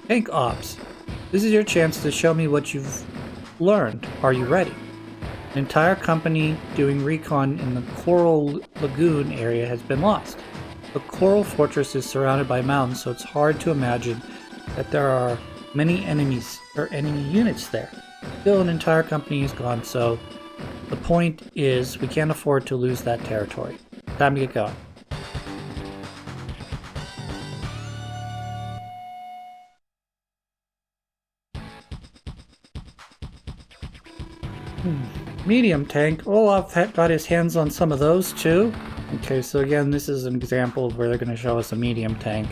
Tank Ops. This is your chance to show me what you've learned. Are you ready? An entire company doing recon in the Coral Lagoon area has been lost. The Coral Fortress is surrounded by mountains, so it's hard to imagine that there are many enemies or enemy units there. Still, an entire company is gone, so the point is we can't afford to lose that territory. Time to get going. Medium tank. Olaf got his hands on some of those too. Okay, so again, this is an example of where they're going to show us a medium tank.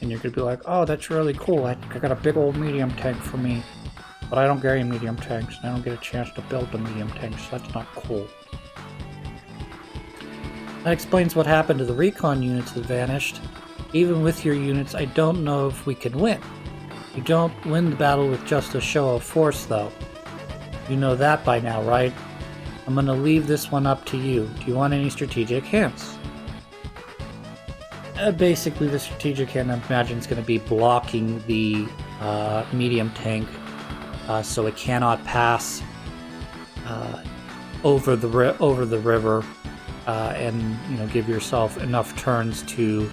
And you're going to be like, oh, that's really cool. I got a big old medium tank for me. But I don't get any medium tanks, and I don't get a chance to build a medium tank, so that's not cool. That explains what happened to the recon units that vanished. Even with your units, I don't know if we can win. You don't win the battle with just a show of force, though. You know that by now, right? I'm gonna leave this one up to you. Do you want any strategic hints? Basically, the strategic hint I imagine is going to be blocking the medium tank so it cannot pass over the river and give yourself enough turns to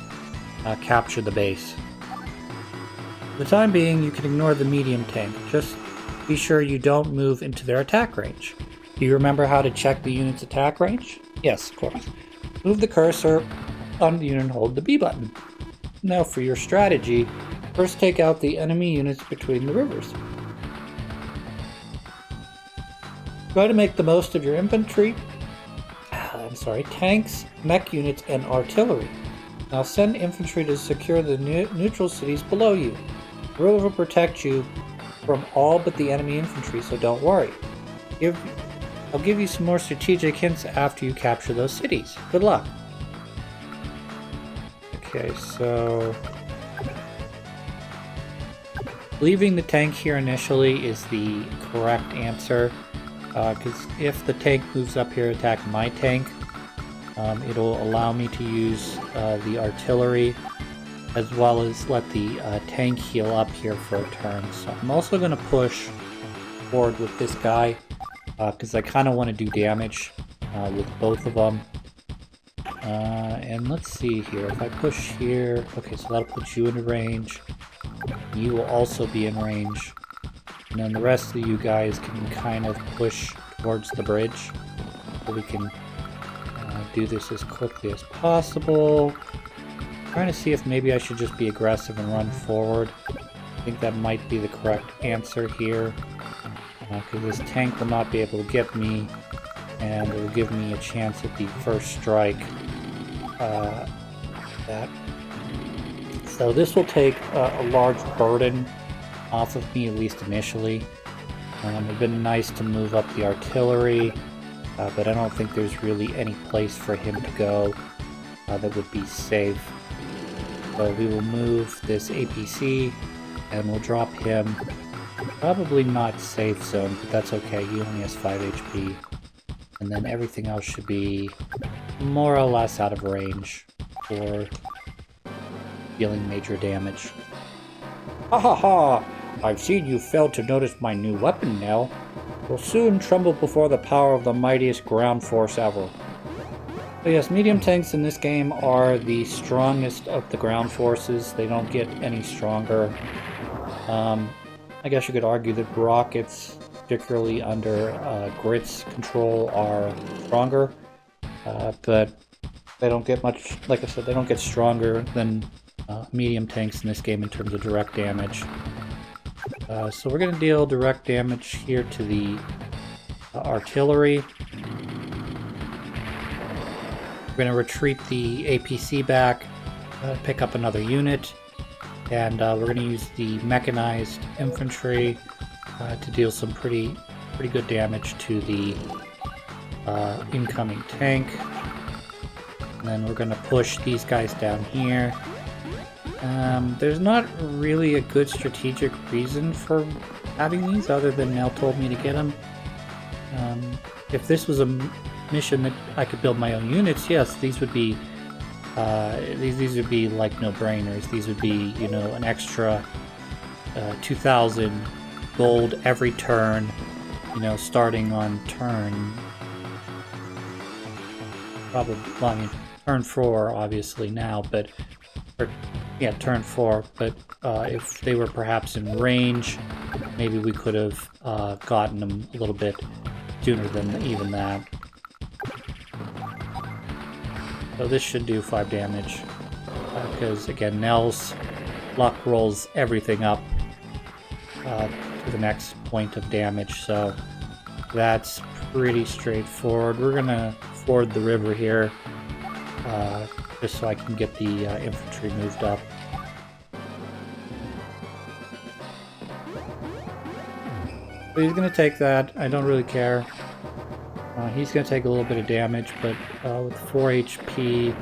capture the base. For the time being, you can ignore the medium tank. Just be sure you don't move into their attack range. Do you remember how to check the unit's attack range? Yes, of course. Move the cursor on the unit and hold the B button. Now for your strategy, first take out the enemy units between the rivers. Try to make the most of your infantry, tanks, mech units, and artillery. Now send infantry to secure the neutral cities below you. The river will protect you from all but the enemy infantry, so don't worry. I'll give you some more strategic hints after you capture those cities. Good luck. Okay, so leaving the tank here initially is the correct answer, because if the tank moves up here to attack my tank, it'll allow me to use the artillery as well as let the tank heal up here for a turn. So I'm also going to push forward with this guy because I kind of want to do damage with both of them. And let's see here, if I push here, okay, so that'll put you in range. You will also be in range. And then the rest of you guys can kind of push towards the bridge. So we can do this as quickly as possible. Trying to see if maybe I should just be aggressive and run forward. I think that might be the correct answer here. Because this tank will not be able to get me, and it will give me a chance at the first strike. So this will take a large burden off of me, at least initially. It'd been nice to move up the artillery, but I don't think there's really any place for him to go that would be safe. So we will move this APC and we'll drop him. Probably not safe zone, but that's okay. He only has 5 HP. And then everything else should be more or less out of range for dealing major damage. Ha ha ha! I've seen you failed to notice my new weapon now. You'll soon tremble before the power of the mightiest ground force ever. So yes, medium tanks in this game are the strongest of the ground forces. They don't get any stronger. I guess you could argue that rockets, particularly under Grit's control, are stronger. But they don't get much, like I said, they don't get stronger than medium tanks in this game in terms of direct damage. So we're going to deal direct damage here to the artillery. We're going to retreat the APC back, pick up another unit, and we're going to use the mechanized infantry to deal some pretty good damage to the incoming tank. And then we're going to push these guys down here. There's not really a good strategic reason for having these other than Nell told me to get them. If this was a mission that I could build my own units, yes, these would be these would be like no-brainers. These would be, an extra 2,000 gold every turn, you know, starting on turn, probably, well, I mean, turn 4 obviously now, but, or, yeah, turn 4, but if they were perhaps in range, maybe we could have gotten them a little bit sooner than even that. So this should do 5 damage, because again, Nell's luck rolls everything up to the next point of damage, so that's pretty straightforward. We're gonna ford the river here, just so I can get the infantry moved up. So he's gonna take that. I don't really care. He's gonna take a little bit of damage, but with 4 HP,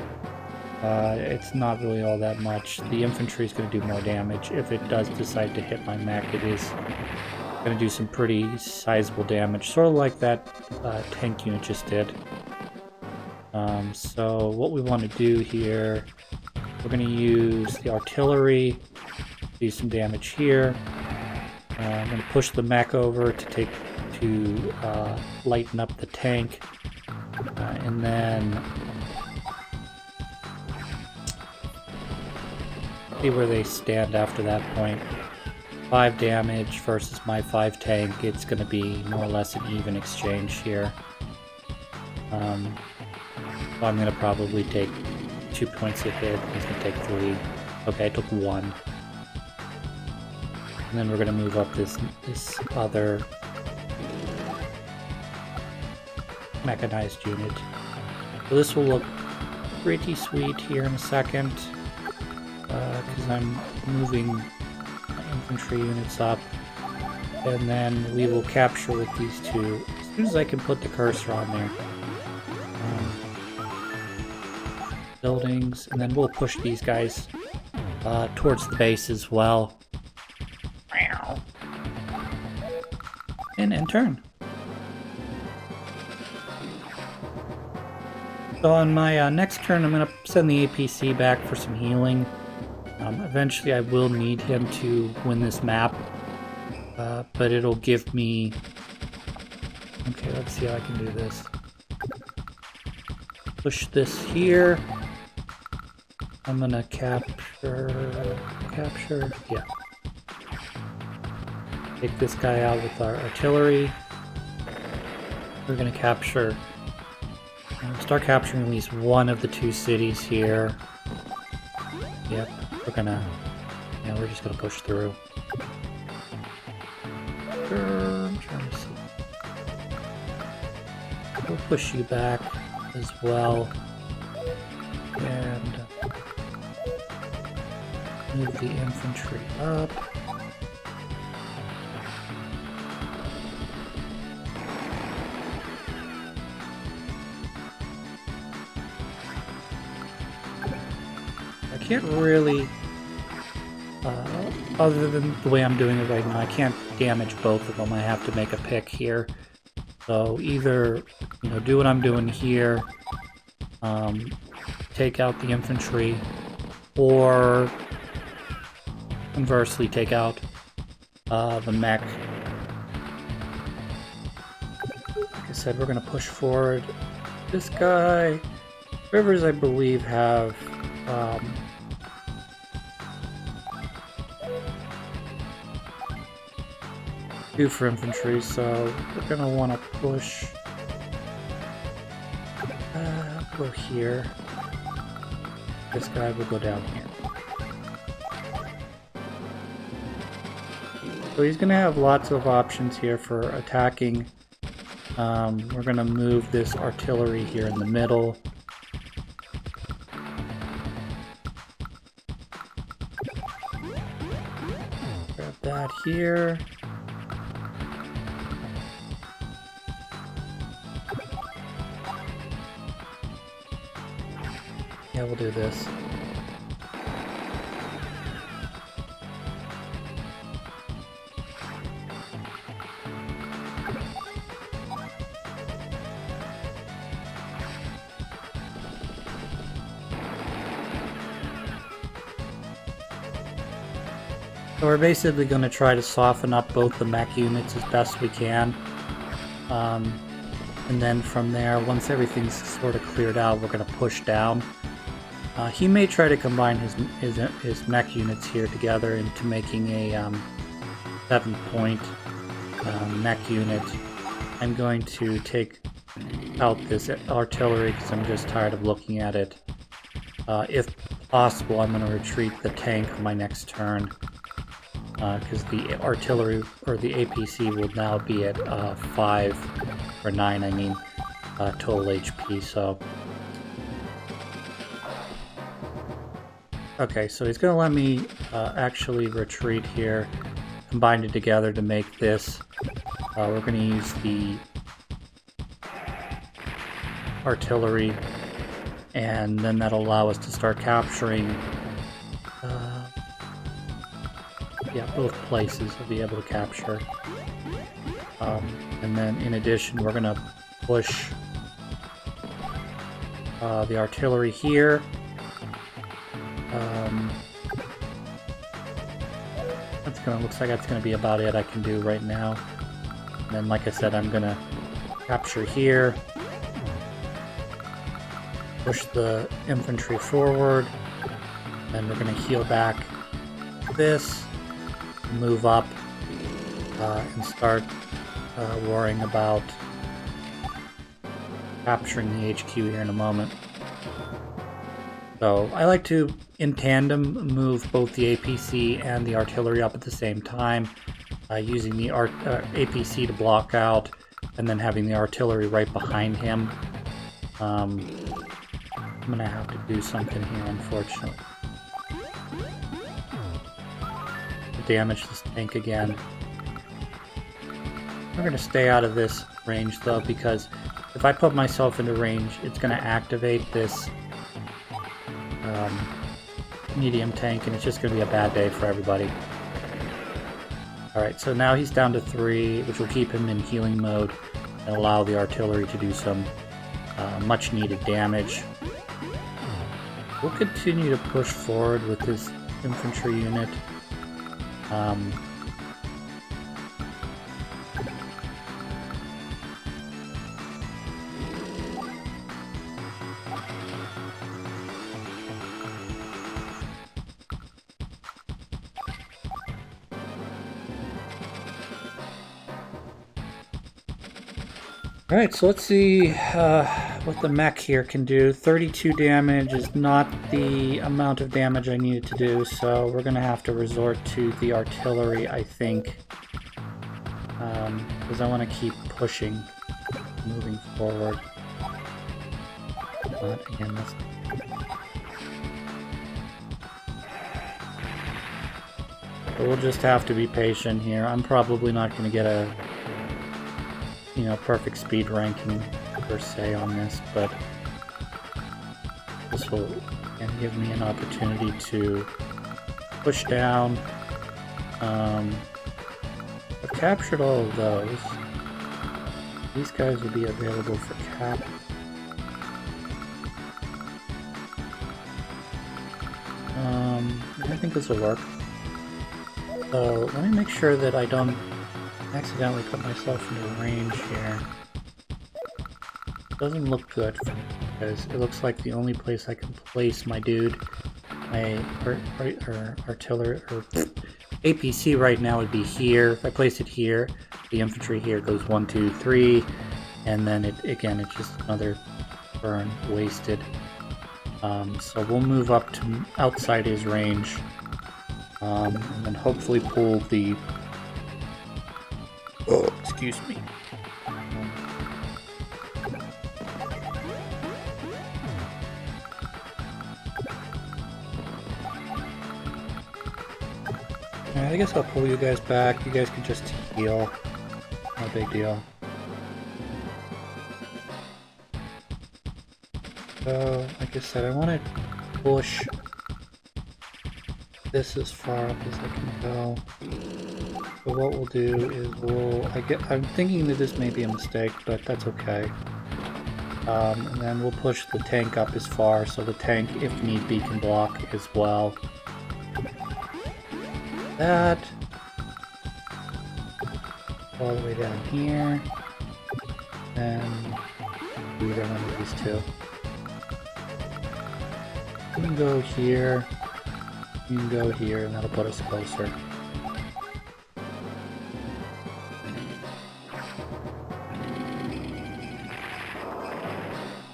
it's not really all that much. The infantry is going to do more damage. If it does decide to hit my mech, it is going to do some pretty sizable damage, sort of like that tank unit just did. So what we want to do here, we're going to use the artillery, do some damage here. I'm going to push the mech over to lighten up the tank, and then see where they stand after that point. 5 damage versus my 5 tank. It's going to be more or less an even exchange here. So I'm going to probably take 2 points a hit. He's going to take 3. Okay, I took 1. And then we're going to move up this other mechanized unit. So this will look pretty sweet here in a second, because I'm moving infantry units up, and then we will capture with these two as soon as I can put the cursor on there. Buildings, and then we'll push these guys towards the base as well. And end turn. So on my next turn, I'm going to send the APC back for some healing. Eventually I will need him to win this map, but it'll give me... Okay, let's see how I can do this. Push this here. I'm going to capture, yeah. Take this guy out with our artillery. We're going to capture... start capturing at least one of the 2 cities here. Yep, we're just gonna push through. I'm trying to see. We'll push you back as well. And move the infantry up. I can't really, other than the way I'm doing it right now, I can't damage both of them. I have to make a pick here. So either, do what I'm doing here, take out the infantry, or conversely take out the mech. Like I said, we're going to push forward. This guy, rivers I believe have... 2 for infantry, so we're gonna want to push. Go here. This guy will go down here. So he's gonna have lots of options here for attacking. We're gonna move this artillery here in the middle. Grab that here. Yeah, we'll do this. So we're basically going to try to soften up both the mech units as best we can. And then from there, once everything's sort of cleared out, we're going to push down. He may try to combine his mech units here together into making a 7-point mech unit. I'm going to take out this artillery because I'm just tired of looking at it. If possible, I'm going to retreat the tank on my next turn. Because the artillery, or the APC, will now be at 5, or 9, I mean, total HP, so... Okay, so he's going to let me actually retreat here, combine it together to make this. We're going to use the artillery, and then that'll allow us to start capturing yeah, both places we'll be able to capture. And then in addition, we're going to push the artillery here. Looks like that's going to be about it I can do right now. And then, like I said, I'm going to capture here. Push the infantry forward. Then we're going to heal back this. Move up and start worrying about capturing the HQ here in a moment. So I like to, in tandem, move both the APC and the artillery up at the same time, using the APC to block out and then having the artillery right behind him. I'm going to have to do something here, unfortunately. Damage this tank again. We're going to stay out of this range though, because if I put myself into range, it's going to activate this medium tank, and it's just going to be a bad day for everybody. Alright, so now he's down to 3, which will keep him in healing mode and allow the artillery to do some much needed damage. We'll continue to push forward with this infantry unit. Alright, so let's see what the mech here can do. 32 damage is not the amount of damage I needed to do, so we're going to have to resort to the artillery, I think. Because I want to keep pushing, moving forward. But again, we'll just have to be patient here. I'm probably not going to get a perfect speed ranking per se on this, but this will give me an opportunity to push down. I've captured all of those. These guys will be available for cap. I think this will work. So let me make sure that I don't accidentally put myself into range here. Doesn't look good because it looks like the only place I can place my dude, my artillery or APC right now would be here. If I place it here, the infantry here goes 1, 2, 3, and then it's just another burn wasted. So we'll move up to outside his range, and then hopefully pull the. Oh, excuse me. I guess I'll pull you guys back. You guys can just heal. No big deal. So, like I said, I want to push this as far up as I can go. So what we'll do is I'm thinking that this may be a mistake, but that's okay. And then we'll push the tank up as far so the tank, if need be, can block as well. that. All the way down here. And either one of these two. You can go here. You can go here, and that'll put us closer.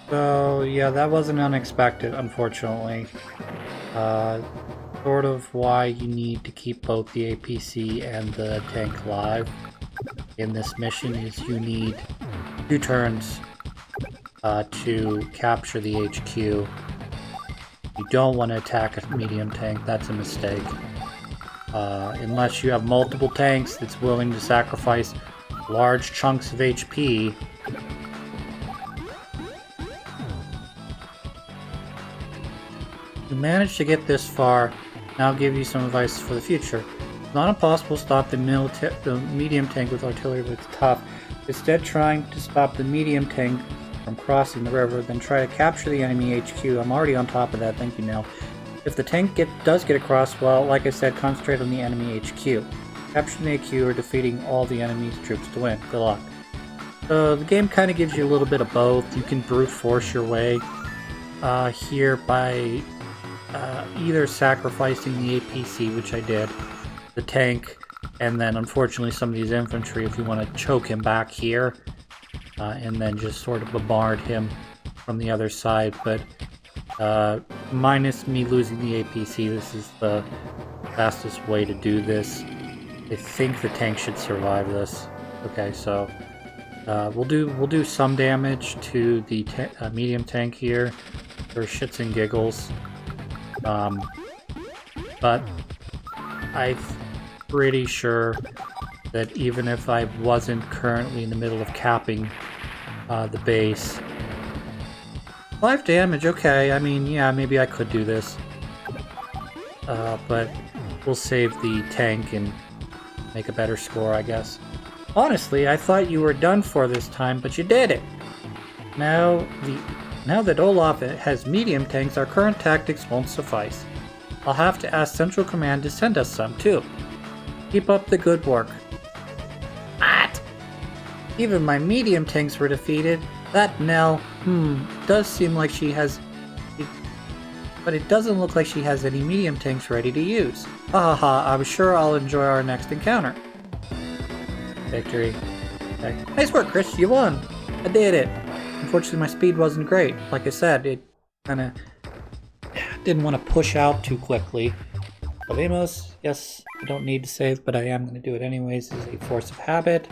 So, yeah, that wasn't unexpected, unfortunately. Sort of why you need to keep both the APC and the tank alive in this mission is you need 2 turns to capture the HQ. You don't want to attack a medium tank, that's a mistake. Unless you have multiple tanks that's willing to sacrifice large chunks of HP. You managed to get this far, and I'll give you some advice for the future. It's not impossible to stop the medium tank with artillery, but it's tough. Instead, trying to stop the medium tank from crossing the river, then try to capture the enemy HQ. I'm already on top of that, thank you, Nell. If the tank does get across, well, like I said, concentrate on the enemy HQ. Capturing the HQ or defeating all the enemy's troops to win. Good luck. So the game kind of gives you a little bit of both. You can brute force your way here by either sacrificing the APC, which I did, the tank, and then unfortunately some of these infantry if you want to choke him back here, and then just sort of bombard him from the other side. But minus me losing the APC, this is the fastest way to do this. I think the tank should survive this. Okay, so we'll do some damage to the medium tank here for shits and giggles. But I'm pretty sure that even if I wasn't currently in the middle of capping the base, 5 damage, okay, I mean, yeah, maybe I could do this. But we'll save the tank and make a better score, I guess. Honestly, I thought you were done for this time, but you did it! Now that Olaf has medium tanks, our current tactics won't suffice. I'll have to ask Central Command to send us some, too. Keep up the good work. What? Even my medium tanks were defeated? That Nell, does seem like she has... But it doesn't look like she has any medium tanks ready to use. Haha, I'm sure I'll enjoy our next encounter. Victory. Okay. Nice work, Chris, you won! I did it! Unfortunately, my speed wasn't great. Like I said, it kinda... didn't want to push out too quickly. But Amos, yes, I don't need to save, but I am going to do it anyways. This is a force of habit.